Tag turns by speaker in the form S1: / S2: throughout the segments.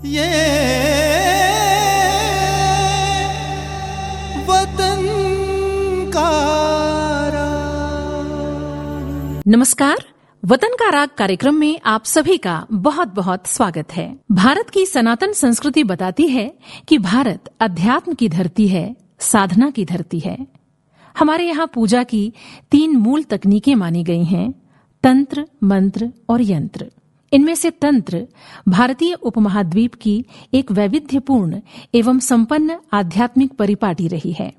S1: ये वतन का राग।
S2: नमस्कार, वतन का राग कार्यक्रम में आप सभी का बहुत बहुत स्वागत है। भारत की सनातन संस्कृति बताती है कि भारत अध्यात्म की धरती है, साधना की धरती है। हमारे यहाँ पूजा की 3 मूल तकनीकें मानी गई हैं: तंत्र, मंत्र और यंत्र। इनमें से तंत्र भारतीय उपमहाद्वीप की एक वैविध्यपूर्ण एवं संपन्न आध्यात्मिक परिपाटी रही है।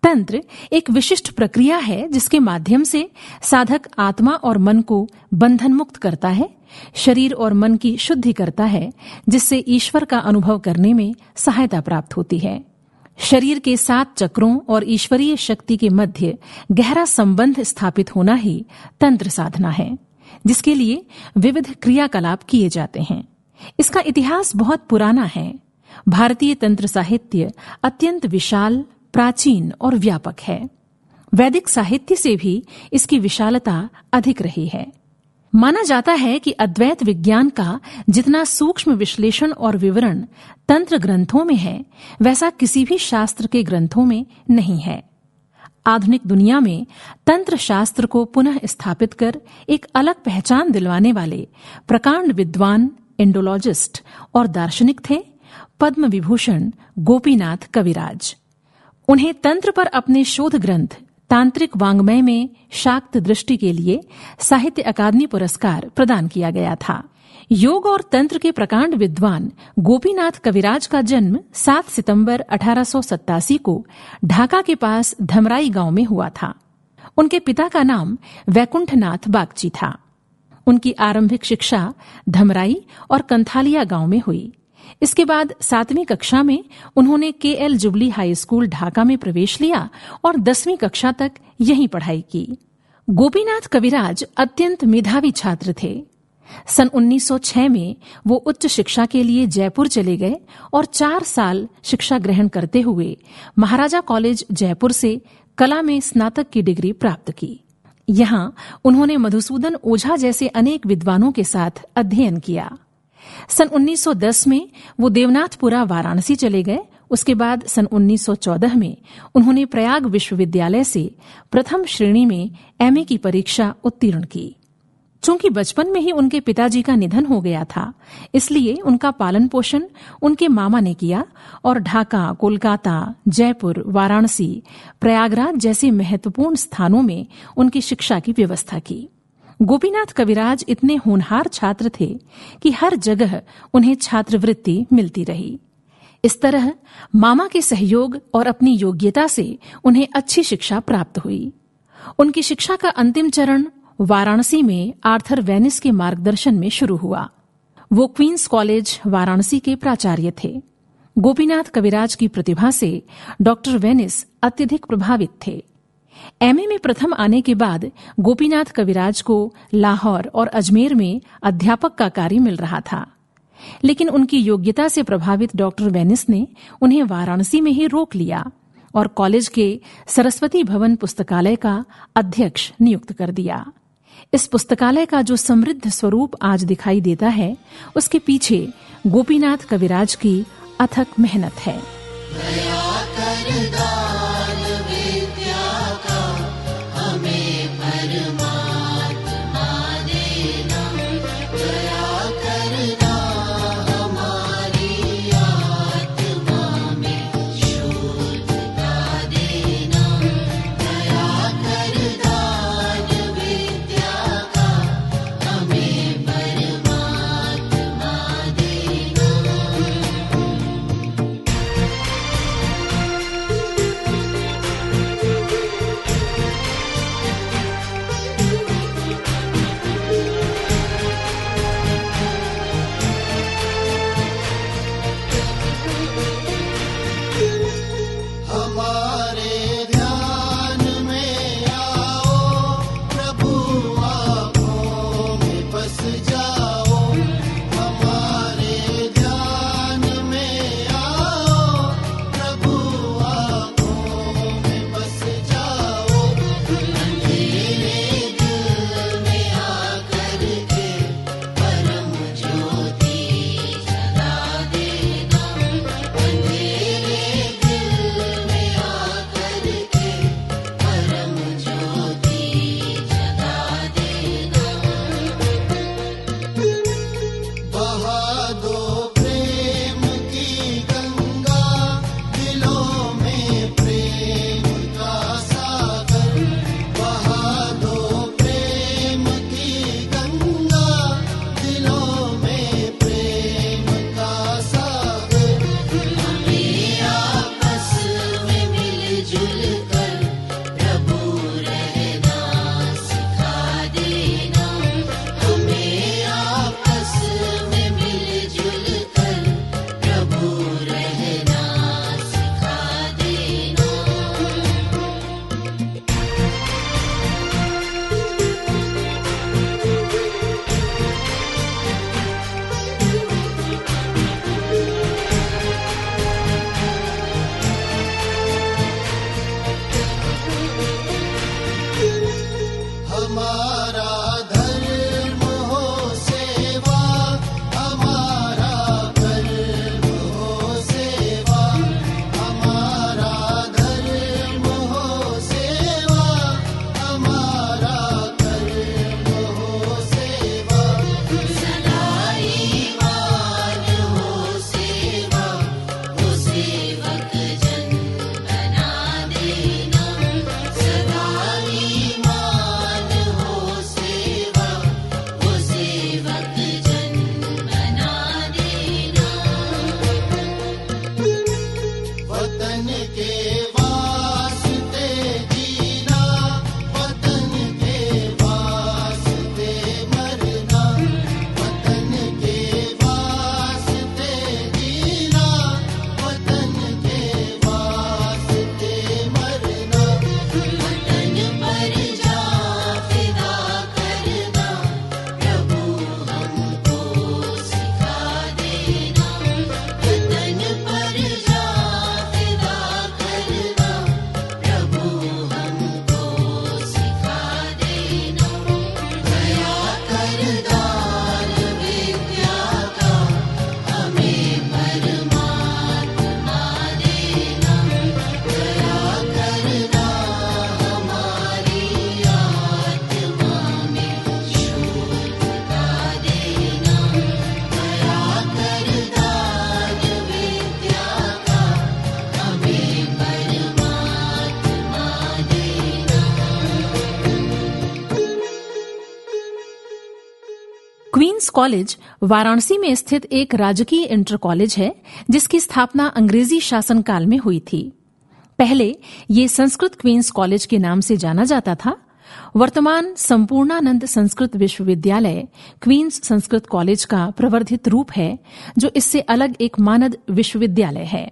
S2: तंत्र एक विशिष्ट प्रक्रिया है जिसके माध्यम से साधक आत्मा और मन को बंधन मुक्त करता है, शरीर और मन की शुद्धि करता है, जिससे ईश्वर का अनुभव करने में सहायता प्राप्त होती है। शरीर के 7 चक्रों और ईश्वरीय शक्ति के मध्य गहरा संबंध स्थापित होना ही तंत्र साधना है, जिसके लिए विविध क्रियाकलाप किए जाते हैं। इसका इतिहास बहुत पुराना है। भारतीय तंत्र साहित्य अत्यंत विशाल, प्राचीन और व्यापक है। वैदिक साहित्य से भी इसकी विशालता अधिक रही है। माना जाता है कि अद्वैत विज्ञान का जितना सूक्ष्म विश्लेषण और विवरण तंत्र ग्रंथों में है, वैसा किसी भी शास्त्र के ग्रंथों में नहीं है। आधुनिक दुनिया में तंत्र शास्त्र को पुनः स्थापित कर एक अलग पहचान दिलवाने वाले प्रकांड विद्वान, इंडोलॉजिस्ट और दार्शनिक थे पद्म विभूषण गोपीनाथ कविराज। उन्हें तंत्र पर अपने शोध ग्रंथ तांत्रिक वाङ्मय में शाक्त दृष्टि के लिए साहित्य अकादमी पुरस्कार प्रदान किया गया था। योग और तंत्र के प्रकांड विद्वान गोपीनाथ कविराज का जन्म 7 सितंबर 1887 को ढाका के पास धमराई गांव में हुआ था। उनके पिता का नाम वैकुंठनाथ बागची था। उनकी आरंभिक शिक्षा धमराई और कंथालिया गांव में हुई। इसके बाद 7वीं कक्षा में उन्होंने KL jubilee high school Dhaka में प्रवेश लिया और 10वीं कक्षा तक यहीं पढ़ाई की। गोपीनाथ कविराज अत्यंत मेधावी छात्र थे। सन 1906 में वो उच्च शिक्षा के लिए जयपुर चले गए और 4 साल शिक्षा ग्रहण करते हुए महाराजा कॉलेज जयपुर से कला में स्नातक की डिग्री प्राप्त की। यहाँ उन्होंने मधुसूदन ओझा जैसे अनेक विद्वानों के साथ अध्ययन किया। सन 1910 में वो देवनाथपुरा वाराणसी चले गए। उसके बाद सन 1914 में उन्होंने प्रयाग विश्वविद्यालय से प्रथम श्रेणी में MA की परीक्षा उत्तीर्ण की। चूंकि बचपन में ही उनके पिताजी का निधन हो गया था, इसलिए उनका पालन पोषण उनके मामा ने किया और ढाका, कोलकाता, जयपुर, वाराणसी, प्रयागराज जैसे महत्वपूर्ण स्थानों में उनकी शिक्षा की व्यवस्था की। गोपीनाथ कविराज इतने होनहार छात्र थे कि हर जगह उन्हें छात्रवृत्ति मिलती रही। इस तरह मामा के सहयोग और अपनी योग्यता से उन्हें अच्छी शिक्षा प्राप्त हुई। उनकी शिक्षा का अंतिम चरण वाराणसी में आर्थर वेनिस के मार्गदर्शन में शुरू हुआ। वो क्वींस कॉलेज वाराणसी के प्राचार्य थे। गोपीनाथ कविराज की प्रतिभा से डॉक्टर वेनिस अत्यधिक प्रभावित थे। MA में प्रथम आने के बाद गोपीनाथ कविराज को लाहौर और अजमेर में अध्यापक का कार्य मिल रहा था, लेकिन उनकी योग्यता से प्रभावित डॉक्टर वेनिस ने उन्हें वाराणसी में ही रोक लिया और कॉलेज के सरस्वती भवन पुस्तकालय का अध्यक्ष नियुक्त कर दिया। इस पुस्तकालय का जो समृद्ध स्वरूप आज दिखाई देता है, उसके पीछे गोपीनाथ कविराज की अथक मेहनत है। कॉलेज वाराणसी में स्थित एक राजकीय इंटर कॉलेज है जिसकी स्थापना अंग्रेजी शासनकाल में हुई थी। पहले ये संस्कृत क्वींस कॉलेज के नाम से जाना जाता था। वर्तमान संपूर्णानंद संस्कृत विश्वविद्यालय क्वींस संस्कृत कॉलेज का प्रवर्धित रूप है, जो इससे अलग एक मानद विश्वविद्यालय है।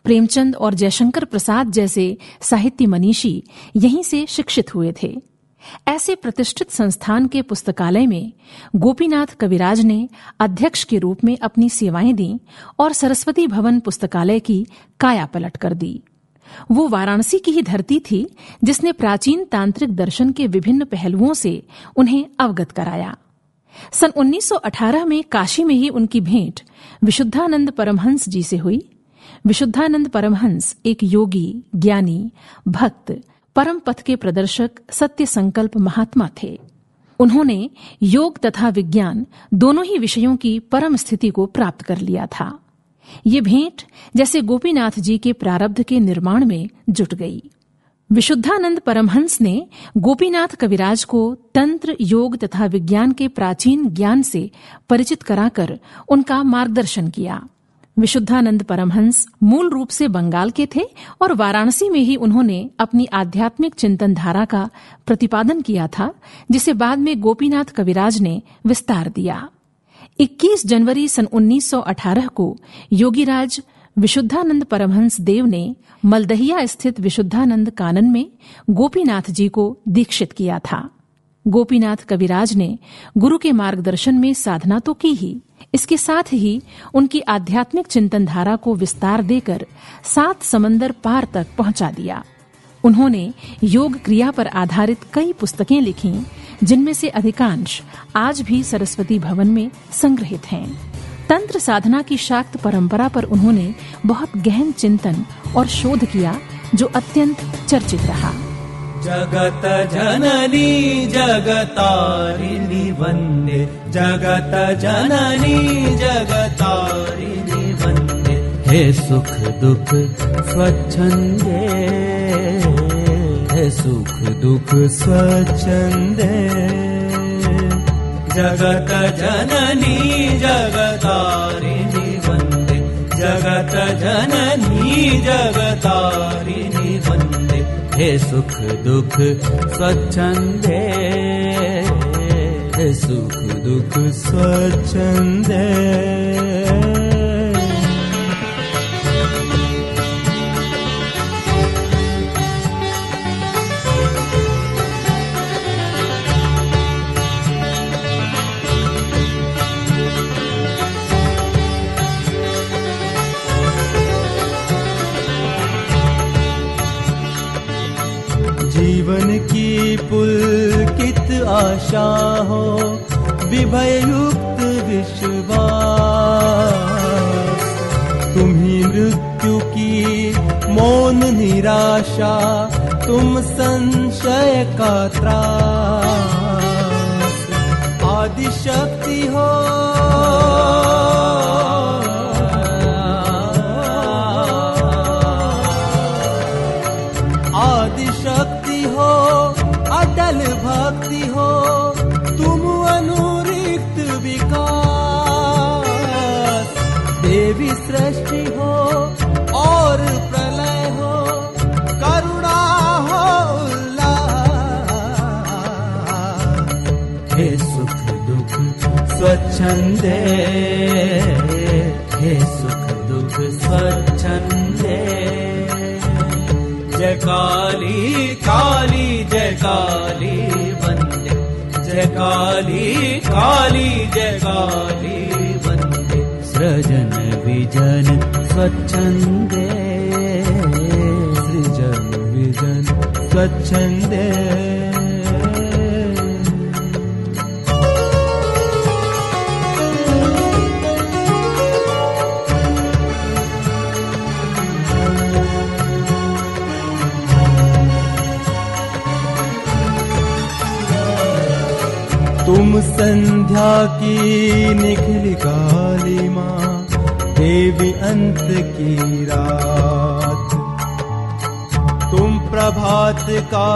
S2: प्रेमचंद और जयशंकर प्रसाद जैसे साहित्य मनीषी यहीं से शिक्षित हुए थे। ऐसे प्रतिष्ठित संस्थान के पुस्तकालय में गोपीनाथ कविराज ने अध्यक्ष के रूप में अपनी सेवाएं दी और सरस्वती भवन पुस्तकालय की काया पलट कर दी। वो वाराणसी की ही धरती थी जिसने प्राचीन तांत्रिक दर्शन के विभिन्न पहलुओं से उन्हें अवगत कराया। सन 1918 में काशी में ही उनकी भेंट विशुद्धानंद परमहंस जी से हुई। विशुद्धानंद परमहंस एक योगी, ज्ञानी, भक्त, परम पथ के प्रदर्शक, सत्य संकल्प महात्मा थे। उन्होंने योग तथा विज्ञान दोनों ही विषयों की परम स्थिति को प्राप्त कर लिया था। ये भेंट जैसे गोपीनाथ जी के प्रारब्ध के निर्माण में जुट गई। विशुद्धानंद परमहंस ने गोपीनाथ कविराज को तंत्र, योग तथा विज्ञान के प्राचीन ज्ञान से परिचित कराकर उनका मार्गदर्शन किया। विशुद्धानंद परमहंस मूल रूप से बंगाल के थे और वाराणसी में ही उन्होंने अपनी आध्यात्मिक चिंतन धारा का प्रतिपादन किया था, जिसे बाद में गोपीनाथ कविराज ने विस्तार दिया। 21 जनवरी सन 1918 को योगीराज विशुद्धानंद परमहंस देव ने मलदहिया स्थित विशुद्धानंद कानन में गोपीनाथ जी को दीक्षित किया था। गोपीनाथ कविराज ने गुरु के मार्गदर्शन में साधना तो की ही, इसके साथ ही उनकी आध्यात्मिक चिंतन धारा को विस्तार देकर 7 समंदर पार तक पहुंचा दिया। उन्होंने योग क्रिया पर आधारित कई पुस्तकें लिखीं, जिनमें से अधिकांश आज भी सरस्वती भवन में संग्रहित हैं। तंत्र साधना की शाक्त परंपरा पर उन्होंने बहुत गहन चिंतन और शोध किया, जो अत्यंत चर्चित रहा।
S1: जगत जननी जगतारिणी वन्दे, जगत जननी जगतारिणी वन्दे, हे सुख दुख स्वच्छन्दे, हे सुख दुख स्वच्छन्दे, जगत जननी जगतारिणी वन्दे, जगत जननी जगतारिणी वन्दे, हे सुख दुख स्वच्छन्दे, हे सुख दुख स्वच्छन्दे। जीवन की पुलकित आशा हो, विभय युक्त विश्वास, तुम्ही मृत्यु की मौन निराशा, तुम संशय का त्रास, आदि शक्ति हो अटल भक्ति हो, तुम अनुरिक्त विकास, देवी सृष्टि हो और प्रलय हो, करुणा हो उल्लास, हे सुख दुख स्वच्छन्दे, हे सुख दुख स्वच्छन्दे, जय काली काली जय काली वन्दे, जय काली काली जय काली वन्दे, सृजन विजन स्वच्छन्दे, सृजन विजन स्वच्छन्दे। तुम संध्या की निखिल काली माँ, देवी अंत की रात, तुम प्रभात का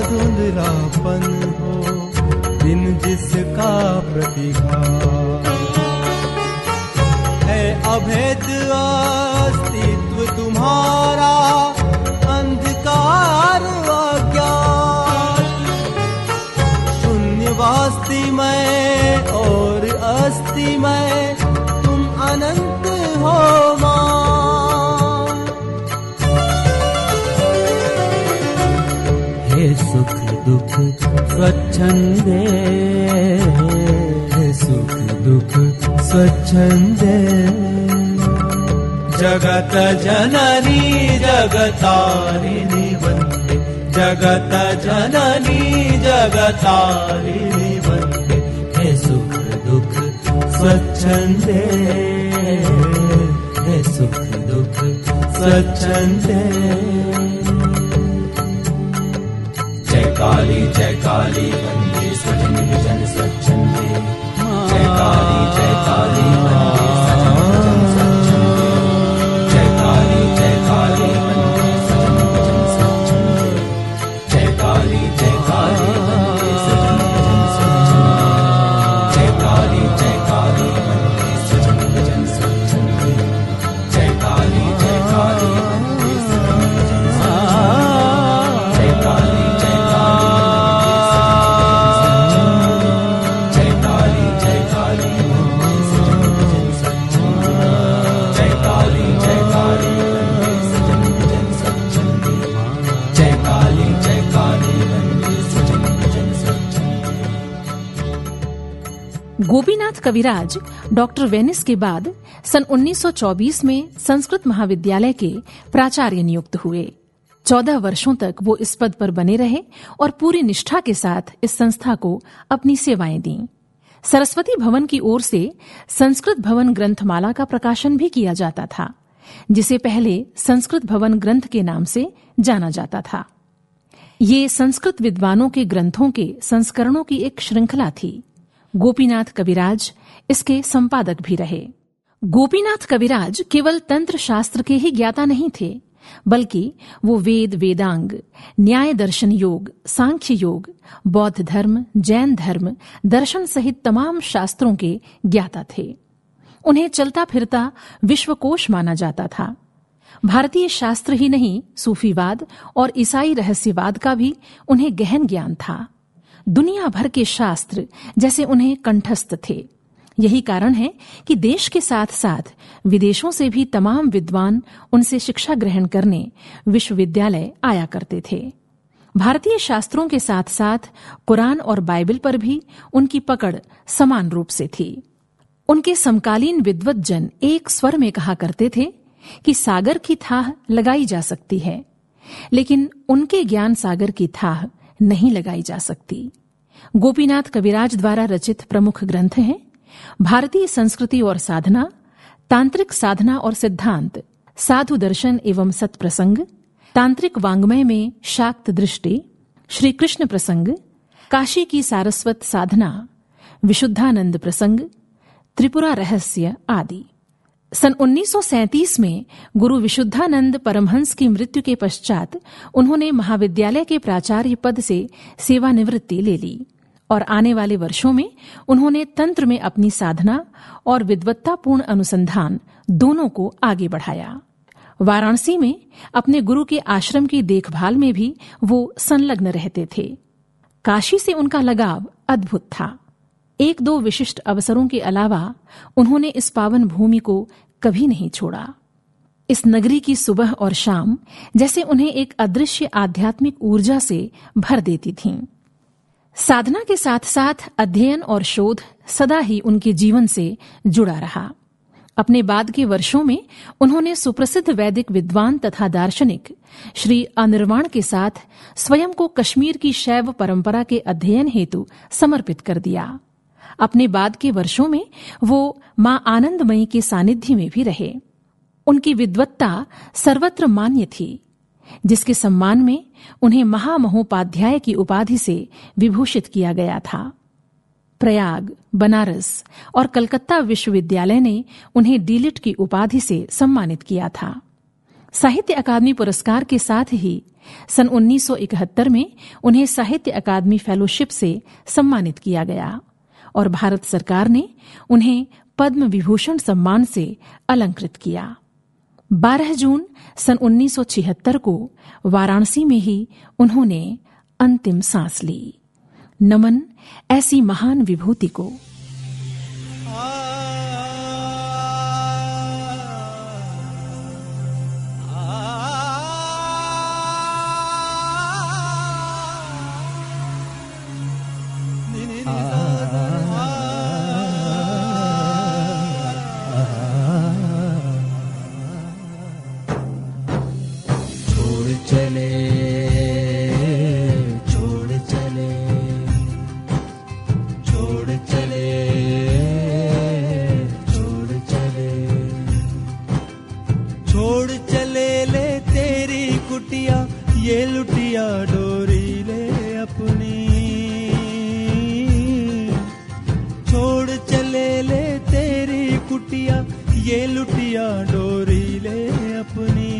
S1: धुंधलापन हो, दिन जिसका प्रतिघात है। अभेद अस्तित्व तुम्हारा, अंधकार अज्ञान, शून्यवास्तिमय और अस्तिमय, तुम अनंत हो मां। हे सुख दुख स्वच्छंदे, हे सुख दुख स्वच्छंदे, जगत जननी जगतारिणी वंदे, जगत जननी जगतारिणी वंदे, हे सुख दुख स्वच्छंदे, हे सुख दुख स्वच्छंदे। जय काली वंदे सजन जन स्वच्छंदे, जय काली वंदे सजन जन स्वच्छंदे, जय काली वंदे सजन जन स्वच्छंदे, जय काली वंदे सजन जन स्वच्छंदे, जय काली वंदे सजन जन स्वच्छंदे, जय काली वंदे सजन जन स्वच्छंदे, जय काली
S2: गोपीनाथ कविराज डॉक्टर वेनिस के बाद सन 1924 में संस्कृत महाविद्यालय के प्राचार्य नियुक्त हुए। 14 वर्षों तक वो इस पद पर बने रहे और पूरी निष्ठा के साथ इस संस्था को अपनी सेवाएं दी। सरस्वती भवन की ओर से संस्कृत भवन ग्रंथमाला का प्रकाशन भी किया जाता था, जिसे पहले संस्कृत भवन ग्रंथ के नाम से जाना जाता था। ये संस्कृत विद्वानों के ग्रंथों के संस्करणों की एक श्रृंखला थी। गोपीनाथ कविराज इसके संपादक भी रहे। गोपीनाथ कविराज केवल तंत्र शास्त्र के ही ज्ञाता नहीं थे, बल्कि वो वेद, वेदांग, न्याय दर्शन योग, सांख्य योग, बौद्ध धर्म, जैन धर्म, दर्शन सहित तमाम शास्त्रों के ज्ञाता थे। उन्हें चलता फिरता विश्वकोश माना जाता था। भारतीय शास्त्र ही नहीं, सूफीवाद और ईसाई रहस्यवाद का भी उन्हें गहन ज्ञान था। दुनिया भर के शास्त्र जैसे उन्हें कंठस्थ थे। यही कारण है कि देश के साथ साथ विदेशों से भी तमाम विद्वान उनसे शिक्षा ग्रहण करने विश्वविद्यालय आया करते थे। भारतीय शास्त्रों के साथ साथ कुरान और बाइबल पर भी उनकी पकड़ समान रूप से थी। उनके समकालीन विद्वत जन एक स्वर में कहा करते थे कि सागर की थाह लगाई जा सकती है, लेकिन उनके ज्ञान सागर की थाह नहीं लगाई जा सकती। गोपीनाथ कविराज द्वारा रचित प्रमुख ग्रंथ हैं भारतीय संस्कृति और साधना, तांत्रिक साधना और सिद्धांत, साधु दर्शन एवं सत्प्रसंग, तांत्रिक वांग्मय में शाक्त दृष्टि, श्री कृष्ण प्रसंग, काशी की सारस्वत साधना, विशुद्धानंद प्रसंग, त्रिपुरा रहस्य आदि। सन 1937 में गुरु विशुद्धानंद परमहंस की मृत्यु के पश्चात उन्होंने महाविद्यालय के प्राचार्य पद से सेवानिवृत्ति ले ली और आने वाले वर्षों में उन्होंने तंत्र में अपनी साधना और विद्वत्तापूर्ण अनुसंधान दोनों को आगे बढ़ाया। वाराणसी में अपने गुरु के आश्रम की देखभाल में भी वो संलग्न रहते थे। काशी से उनका लगाव अद्भुत था। 1-2 विशिष्ट अवसरों के अलावा उन्होंने इस पावन भूमि को कभी नहीं छोड़ा। इस नगरी की सुबह और शाम जैसे उन्हें एक अदृश्य आध्यात्मिक ऊर्जा से भर देती थीं। साधना के साथ साथ अध्ययन और शोध सदा ही उनके जीवन से जुड़ा रहा। अपने बाद के वर्षों में उन्होंने सुप्रसिद्ध वैदिक विद्वान तथा दार्शनिक श्री अनिर्वाण के साथ स्वयं को कश्मीर की शैव परंपरा के अध्ययन हेतु समर्पित कर दिया। अपने बाद के वर्षों में वो मां आनंदमयी के सानिध्य में भी रहे। उनकी विद्वत्ता सर्वत्र मान्य थी, जिसके सम्मान में उन्हें महामहोपाध्याय की उपाधि से विभूषित किया गया था। प्रयाग, बनारस और कलकत्ता विश्वविद्यालय ने उन्हें डीलिट की उपाधि से सम्मानित किया था। साहित्य अकादमी पुरस्कार के साथ ही सन 1971 में उन्हें साहित्य अकादमी फेलोशिप से सम्मानित किया गया और भारत सरकार ने उन्हें पद्म विभूषण सम्मान से अलंकृत किया। 12 जून सन 1976 को वाराणसी में ही उन्होंने अंतिम सांस ली। नमन ऐसी महान विभूति को।
S3: ये लुटिया डोरी ले अपनी, छोड़ चले ले तेरी कुटिया, ये लुटिया डोरी ले अपनी।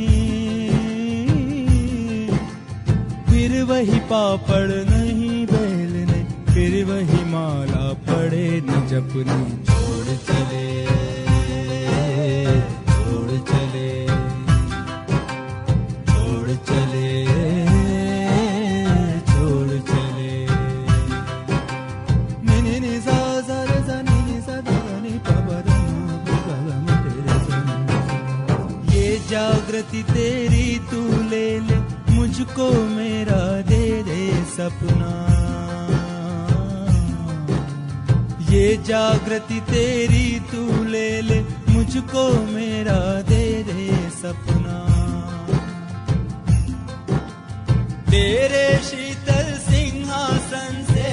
S3: फिर वही पापड़ नहीं बेलने, फिर वही माला पड़े न जपनी। छोड़ चले, छोड़ चले, छोड़ चले, जागृति तेरी तू ले ले, मुझको मेरा दे दे सपना। ये जागृति तेरी तू ले ले, मुझको मेरा दे दे सपना। तेरे शीतल सिंहासन से,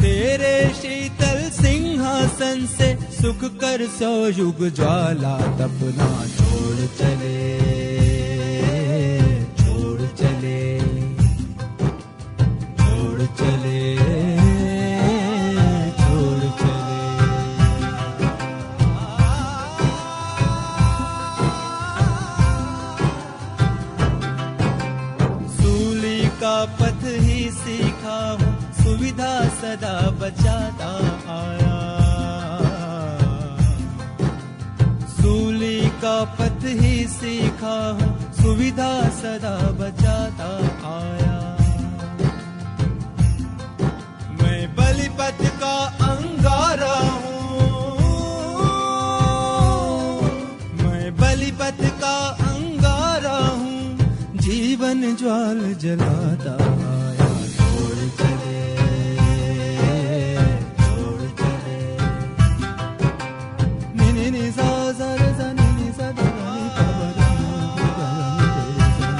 S3: तेरे शीतल सिंहासन से सुख कर सौ युग ज्वाला तपना। छोड़ चले, छोड़ चले, छोड़ चले, छोड़ चले। सूली का पथ ही सीखा हूँ, सुविधा सदा बचाता आया। सूली का पथ ही सीखा हूँ, सुविधा सदा बचाता आया। मैं बलिपथ का अंगारा हूँ, मैं बलिपथ का अंगारा हूँ, जीवन ज्वाल जलाता आया। छोड़ चले, छोड़ चले, नि नि सा सा रे सा नि नि सा दा नि पा ब गा नि गा नि रे सा।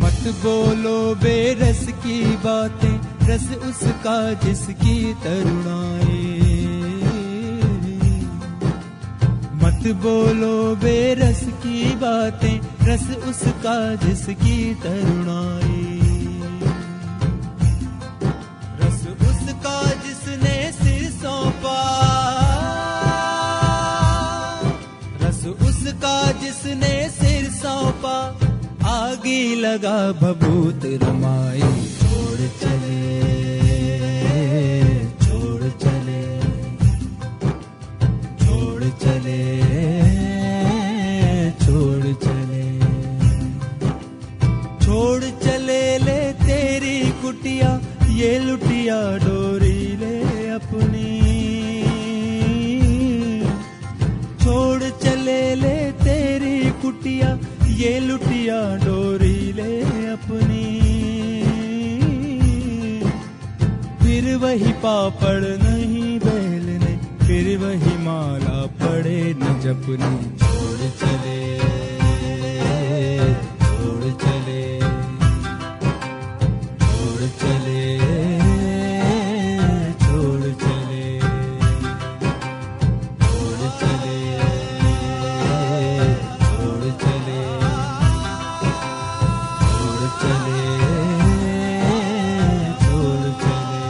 S3: मत बोलो बेरस की बातें, रस उसका जिसकी तरुणाई। मत बोलो बेरस की बातें, रस उसका जिसकी तरुणाई। रस उसका जिसने सिर सौंपा, रस उसका जिसने सिर सौंपा, आगे लगा भभूत रमाई। छोड़ चले, छोड़ चले, छोड़ चले, छोड़ चले, छोड़ चले ले तेरी कुटिया, ये लुटिया डोरी ले अपनी। छोड़ चले ले तेरी कुटिया, ये लुटिया डोरी ले अपनी। फिर वही पापड़ नहीं बेलने, फिर वही माला पड़े न जपनी। छोड़ चले, छोड़ चले, छोड़ चले, छोड़ चले, छोड़ चले, छोड़ चले, छोड़ चले, छोड़ चले।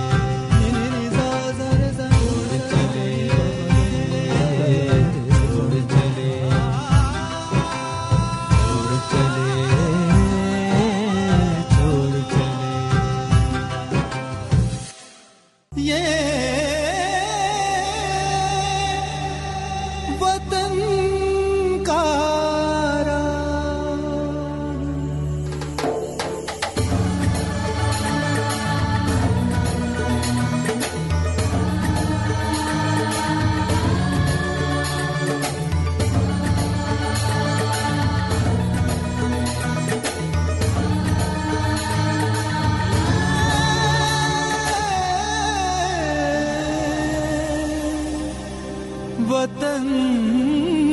S3: वतन